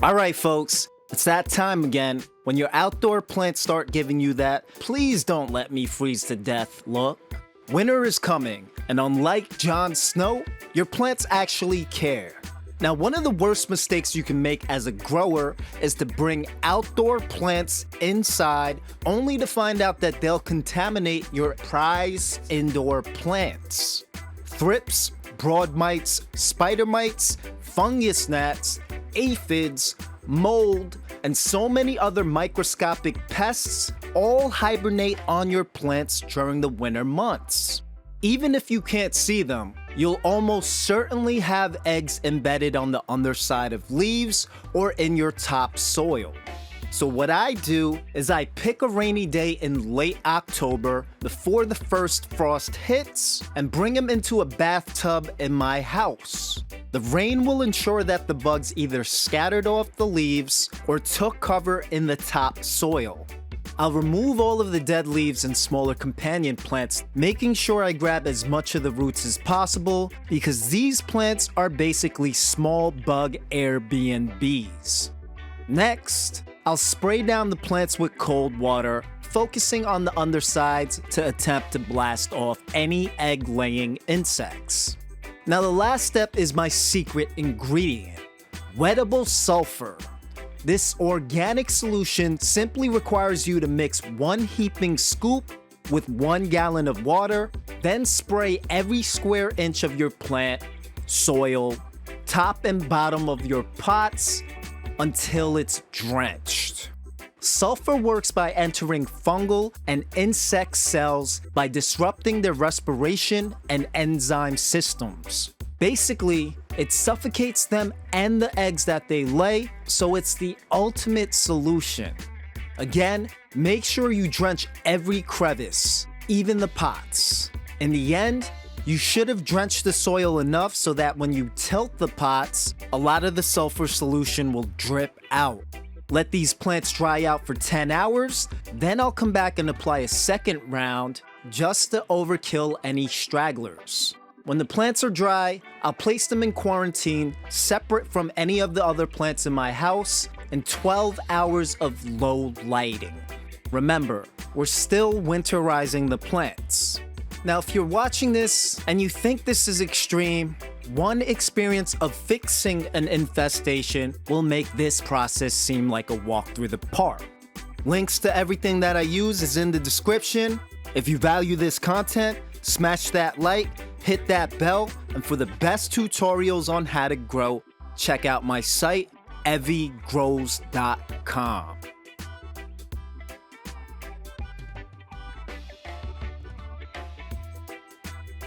Alright folks, it's that time again. When your outdoor plants start giving you that, please don't let me freeze to death look. Winter is coming, and unlike Jon Snow, your plants actually care. Now, one of the worst mistakes you can make as a grower is to bring outdoor plants inside only to find out that they'll contaminate your prized indoor plants. Thrips, broad mites, spider mites, fungus gnats, aphids, mold, and so many other microscopic pests all hibernate on your plants during the winter months. Even if you can't see them, you'll almost certainly have eggs embedded on the underside of leaves or in your top soil. So what I do is I pick a rainy day in late October before the first frost hits and bring them into a bathtub in my house. The rain will ensure that the bugs either scattered off the leaves or took cover in the top soil. I'll remove all of the dead leaves and smaller companion plants, making sure I grab as much of the roots as possible because these plants are basically small bug Airbnbs. Next, I'll spray down the plants with cold water, focusing on the undersides to attempt to blast off any egg-laying insects. Now the last step is my secret ingredient, Wettable Sulfur. This organic solution simply requires you to mix 1 heaping scoop with 1 gallon of water, then spray every square inch of your plant, soil, top and bottom of your pots until it's drenched. Sulfur works by entering fungal and insect cells by disrupting their respiration and enzyme systems. Basically, it suffocates them and the eggs that they lay, so it's the ultimate solution. Again, make sure you drench every crevice, even the pots. In the end, you should have drenched the soil enough so that when you tilt the pots, a lot of the sulfur solution will drip out. Let these plants dry out for 10 hours, then I'll come back and apply a second round just to overkill any stragglers. When the plants are dry, I'll place them in quarantine, separate from any of the other plants in my house, in 12 hours of low lighting. Remember, we're still winterizing the plants. Now, if you're watching this and you think this is extreme, one experience of fixing an infestation will make this process seem like a walk through the park. Links to everything that I use is in the description. If you value this content, smash that like, hit that bell, and for the best tutorials on how to grow, check out my site, evigrows.com.